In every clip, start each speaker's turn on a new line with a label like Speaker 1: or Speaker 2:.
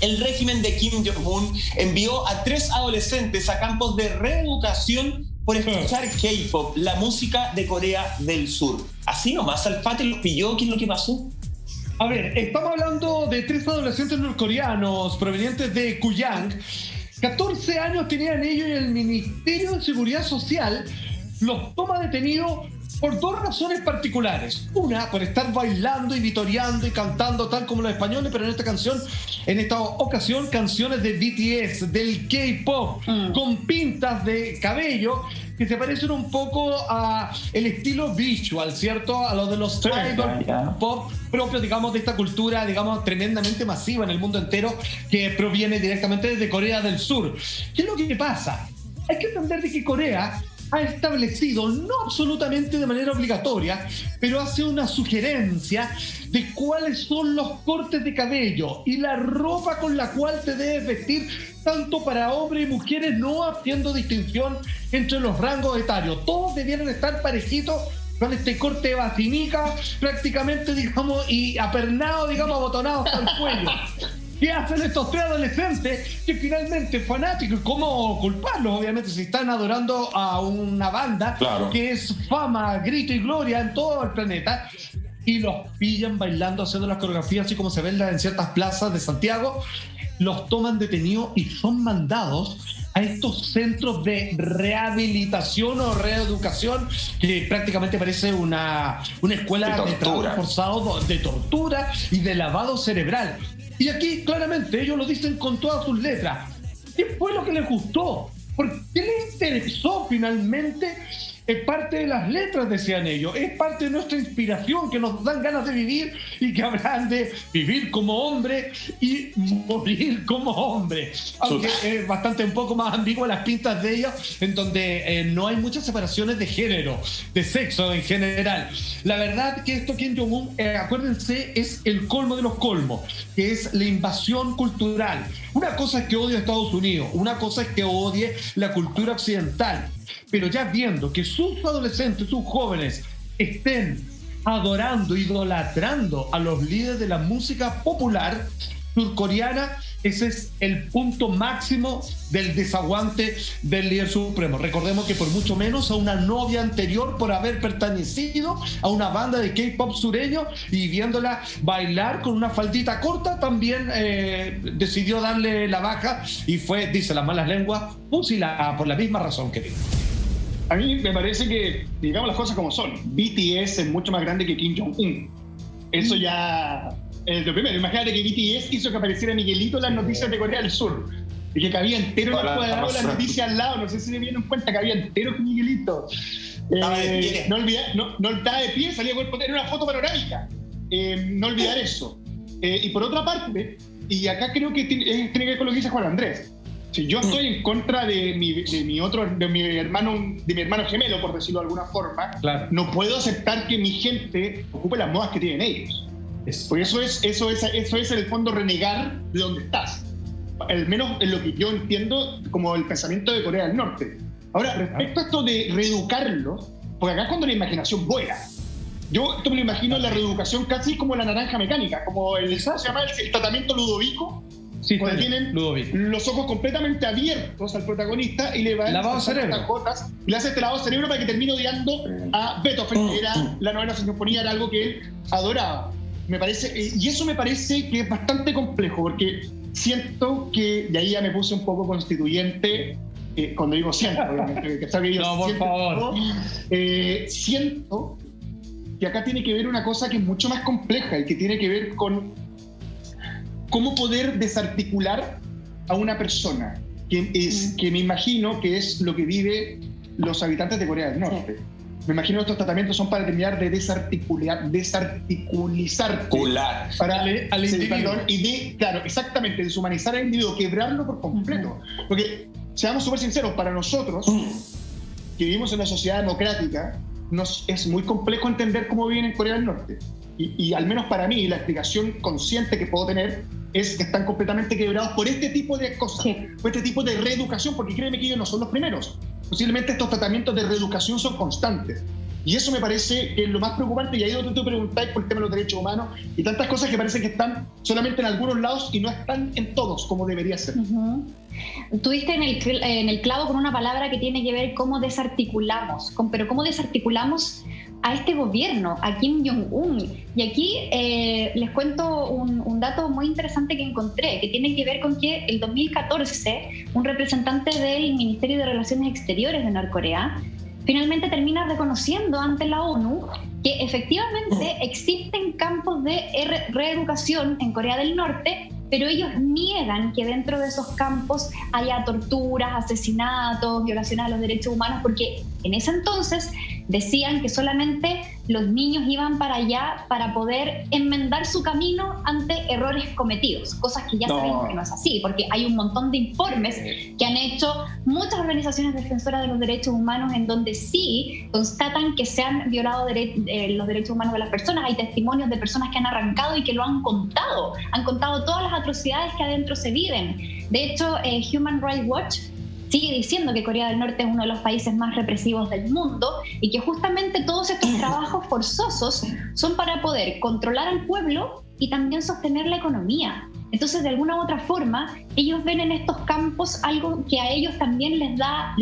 Speaker 1: el régimen de Kim Jong-un envió a 3 adolescentes a campos de reeducación por escuchar K-pop, la música de Corea del Sur. Así nomás, Alfate los pilló. ¿Qué es lo que pasó?
Speaker 2: A ver, estamos hablando de 3 adolescentes norcoreanos provenientes de Kuyang. 14 años tenían ellos y el Ministerio de Seguridad Social los toma detenidos por 2 razones particulares. Una, por estar bailando y vitoreando y cantando tal como los españoles, pero en esta ocasión, canciones de BTS, del K-pop, con pintas de cabello que se parecen un poco a el estilo visual, ¿cierto? A lo de los idol pop propios, digamos, de esta cultura, digamos, tremendamente masiva en el mundo entero, que proviene directamente desde Corea del Sur. ¿Qué es lo que pasa? Hay que entender de que Corea ha establecido, no absolutamente de manera obligatoria, pero hace una sugerencia de cuáles son los cortes de cabello y la ropa con la cual te debes vestir, tanto para hombres y mujeres, no haciendo distinción entre los rangos etarios. Todos debieran estar parejitos con este corte de basinica, prácticamente, digamos, y apernado, digamos, abotonado hasta el cuello. ¿Qué hacen estos 3 adolescentes que finalmente fanáticos? ¿Cómo culparlos? Obviamente, si están adorando a una banda que es fama, grito y gloria en todo el planeta, y los pillan bailando, haciendo las coreografías, así como se ven en ciertas plazas de Santiago, los toman detenidos y son mandados a estos centros de rehabilitación o reeducación, que prácticamente parece una escuela de trabajo forzado, de tortura y de lavado cerebral. Y aquí claramente ellos lo dicen con todas sus letras. ¿Qué fue lo que les gustó? ¿Por qué les interesó finalmente? Es parte de las letras, decían ellos. Es parte de nuestra inspiración, que nos dan ganas de vivir y que hablan de vivir como hombre y morir como hombre. Aunque es bastante un poco más ambiguo las pintas de ellos, en donde no hay muchas separaciones de género, de sexo en general. La verdad que esto Kim Jong-un, acuérdense, es el colmo de los colmos, que es la invasión cultural. Una cosa es que odie a Estados Unidos, una cosa es que odie la cultura occidental. Pero ya viendo que sus adolescentes, sus jóvenes, estén adorando, idolatrando a los líderes de la música popular surcoreana, ese es el punto máximo del desaguante del líder supremo. Recordemos que por mucho menos a una novia anterior, por haber pertenecido a una banda de K-pop sureño y viéndola bailar con una faldita corta, también decidió darle la baja y fue, dice las malas lenguas, fusilada por la misma razón que dijo.
Speaker 3: A mí me parece que, digamos las cosas como son, BTS es mucho más grande que Kim Jong-un. Eso ya es lo primero. Imagínate que BTS hizo que apareciera Miguelito en las noticias de Corea del Sur. Y que cabía entero en el cuadrado de las noticias al lado. No sé si se dieron cuenta que había entero con Miguelito. No estaba de pie, salía cuerpo entero, era una foto panorámica. No olvidar eso. Y por otra parte, y acá creo que tiene que ver con lo que dice Juan Andrés. Si yo estoy en contra de mi hermano gemelo, por decirlo de alguna forma, no puedo aceptar que mi gente ocupe las modas que tienen ellos. Porque eso es en el fondo renegar de donde estás. Al menos en lo que yo entiendo como el pensamiento de Corea del Norte. Ahora, respecto a esto de reeducarlo, porque acá es cuando la imaginación vuela. Yo esto me lo imagino en la reeducación casi como la naranja mecánica, como ¿cómo se llama? El tratamiento Ludovico.
Speaker 2: Sí,
Speaker 3: cuando tienen los ojos completamente abiertos al protagonista y le van
Speaker 2: lavado cerebro.
Speaker 3: Gotas, y le hace este lavado cerebro para que termine odiando a Beethoven, que era la novena sinfonía, era algo que él adoraba. Me parece, y eso me parece que es bastante complejo, porque siento que, y ahí ya me puse un poco constituyente, cuando digo siento, obviamente, que está bien.
Speaker 2: No, por favor.
Speaker 3: Siento que acá tiene que ver una cosa que es mucho más compleja y que tiene que ver con cómo poder desarticular a una persona, que me imagino que es lo que vive los habitantes de Corea del Norte. Me imagino que estos tratamientos son para terminar de desarticulizar al individuo. Claro, exactamente, deshumanizar al individuo, quebrarlo por completo. Porque, seamos súper sinceros, para nosotros, que vivimos en una sociedad democrática, es muy complejo entender cómo viven en Corea del Norte. Y al menos para mí, la explicación consciente que puedo tener es que están completamente quebrados por este tipo de cosas, por este tipo de reeducación, porque créeme que ellos no son los primeros. Posiblemente estos tratamientos de reeducación son constantes. Y eso me parece que es lo más preocupante, y ahí es donde tú preguntáis por el tema de los derechos humanos y tantas cosas que parece que están solamente en algunos lados y no están en todos como debería ser.
Speaker 4: Tuviste en el clavo con una palabra que tiene que ver cómo desarticulamos, pero cómo desarticulamos a este gobierno, a Kim Jong-un. Y aquí les cuento un dato muy interesante que encontré, que tiene que ver con que el 2014 un representante del Ministerio de Relaciones Exteriores de Norcorea finalmente termina reconociendo ante la ONU que efectivamente existen campos de reeducación en Corea del Norte, pero ellos niegan que dentro de esos campos haya torturas, asesinatos, violaciones a los derechos humanos, porque en ese entonces decían que solamente los niños iban para allá para poder enmendar su camino ante errores cometidos, cosas que ya sabemos que no es así, porque hay un montón de informes que han hecho muchas organizaciones defensoras de los derechos humanos en donde sí constatan que se han violado los derechos humanos de las personas. Hay testimonios de personas que han arrancado y que lo han contado todas las atrocidades que adentro se viven. De hecho, Human Rights Watch sigue diciendo que Corea del Norte es uno de los países más represivos del mundo y que justamente todos estos trabajos forzosos son para poder controlar al pueblo y también sostener la economía. Entonces, de alguna u otra forma, ellos ven en estos campos algo que a ellos también les da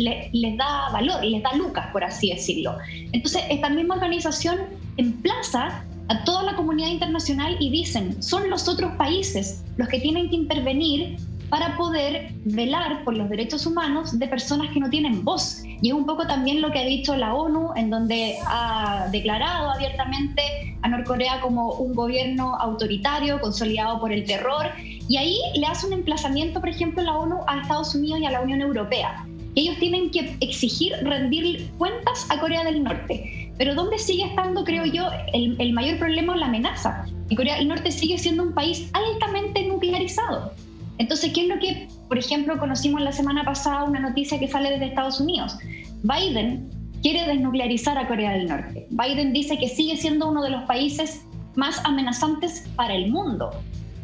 Speaker 4: valor, les da lucas, por así decirlo. Entonces, esta misma organización emplaza a toda la comunidad internacional y dicen, son los otros países los que tienen que intervenir para poder velar por los derechos humanos de personas que no tienen voz. Y es un poco también lo que ha dicho la ONU, en donde ha declarado abiertamente a Norcorea como un gobierno autoritario, consolidado por el terror. Y ahí le hace un emplazamiento, por ejemplo, la ONU a Estados Unidos y a la Unión Europea. Ellos tienen que exigir rendir cuentas a Corea del Norte. Pero ¿dónde sigue estando, creo yo, el mayor problema o la amenaza? Y Corea del Norte sigue siendo un país altamente nuclearizado. Entonces, ¿qué es lo que, por ejemplo, conocimos la semana pasada, una noticia que sale desde Estados Unidos? Biden quiere desnuclearizar a Corea del Norte. Biden dice que sigue siendo uno de los países más amenazantes para el mundo.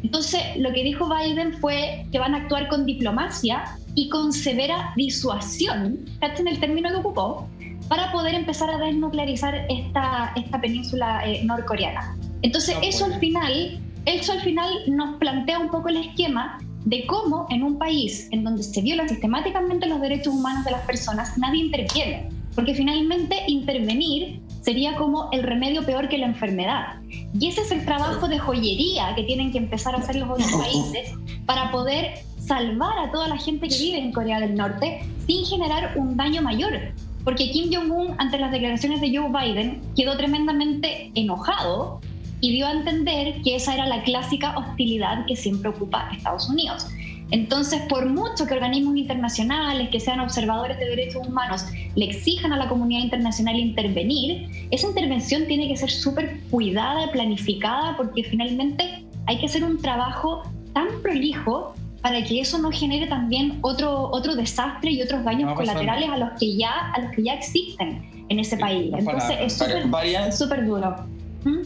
Speaker 4: Entonces, lo que dijo Biden fue que van a actuar con diplomacia y con severa disuasión, ¿cachen el término que ocupó?, para poder empezar a desnuclearizar esta península norcoreana. Entonces, eso al final nos plantea un poco el esquema de cómo en un país en donde se violan sistemáticamente los derechos humanos de las personas, nadie interviene. Porque finalmente intervenir sería como el remedio peor que la enfermedad. Y ese es el trabajo de joyería que tienen que empezar a hacer los otros países para poder salvar a toda la gente que vive en Corea del Norte sin generar un daño mayor. Porque Kim Jong-un, ante las declaraciones de Joe Biden, quedó tremendamente enojado y dio a entender que esa era la clásica hostilidad que siempre ocupa Estados Unidos. Entonces, por mucho que organismos internacionales, que sean observadores de derechos humanos, le exijan a la comunidad internacional intervenir, esa intervención tiene que ser súper cuidada, planificada, porque finalmente hay que hacer un trabajo tan prolijo para que eso no genere también otro desastre y otros daños colaterales a los que ya existen en ese país. Entonces, es súper duro.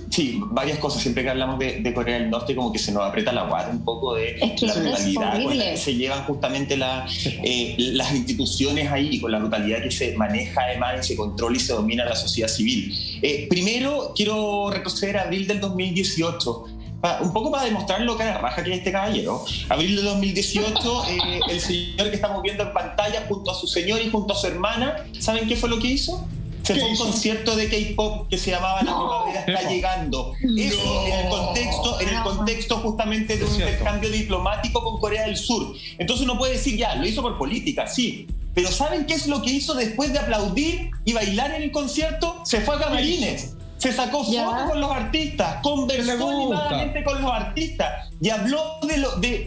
Speaker 1: Sí, varias cosas. Siempre que hablamos de Corea del Norte, como que se nos aprieta la guata un poco de la brutalidad con la que se llevan justamente las instituciones ahí, con la brutalidad que se maneja además y se controla y se domina la sociedad civil. Primero, quiero retroceder a abril del 2018. Un poco para demostrar lo que era raja que es este caballero. Abril de 2018, el señor que estamos viendo en pantalla, junto a su señor y junto a su hermana, ¿saben qué fue lo que hizo? Se fue a un concierto de K-pop que se llamaba La Primavera está llegando. Eso en el contexto justamente de un intercambio diplomático con Corea del Sur. Entonces uno puede decir, ya, lo hizo por política, sí. Pero ¿saben qué es lo que hizo después de aplaudir y bailar en el concierto? Se fue a camarines. Se sacó fotos con los artistas, conversó animadamente con los artistas y habló de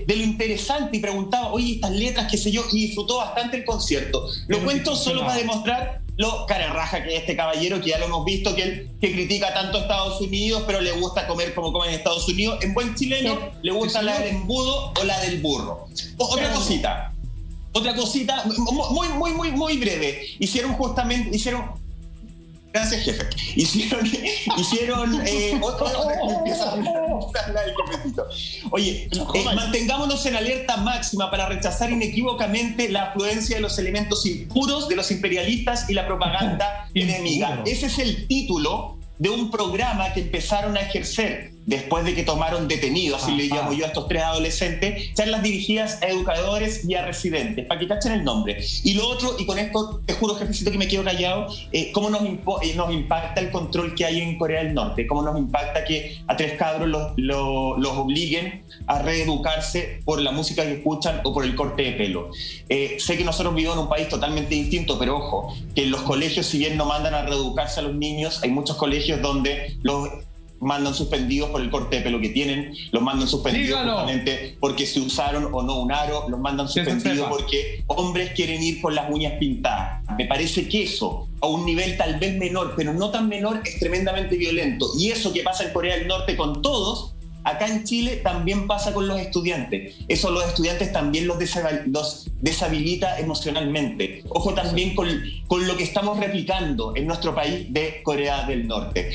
Speaker 1: lo interesante y preguntaba, oye, estas letras, qué sé yo, y disfrutó bastante el concierto. Lo cuento solo para demostrar lo cararraja que es este caballero, que ya lo hemos visto, que critica tanto a Estados Unidos, pero le gusta comer como comen en Estados Unidos. En buen chileno, le gusta la del embudo o la del burro. Otra cosita, muy breve. Hicieron Gracias, jefe. Hicieron Oye, mantengámonos en alerta máxima para rechazar inequívocamente la afluencia de los elementos impuros de los imperialistas y la propaganda enemiga. Ese es el título de un programa que empezaron a ejercer después de que tomaron detenidos, así le llamo yo a estos 3 adolescentes, charlas dirigidas a educadores y a residentes, para que cachen el nombre. Y lo otro, y con esto te juro, jefecito, que me quedo callado, cómo nos impacta el control que hay en Corea del Norte, cómo nos impacta que a 3 cabros los obliguen a reeducarse por la música que escuchan o por el corte de pelo. Sé que nosotros vivimos en un país totalmente distinto, pero ojo, que en los colegios, si bien no mandan a reeducarse a los niños, hay muchos colegios donde los mandan suspendidos por el corte de pelo que tienen, los mandan suspendidos justamente porque se usaron o no un aro, los mandan suspendidos porque hombres quieren ir con las uñas pintadas. Me parece que eso, a un nivel tal vez menor, pero no tan menor, es tremendamente violento. Y eso que pasa en Corea del Norte con todos, acá en Chile también pasa con los estudiantes. Eso los estudiantes también los deshabilita emocionalmente. Ojo también con lo que estamos replicando en nuestro país de Corea del Norte.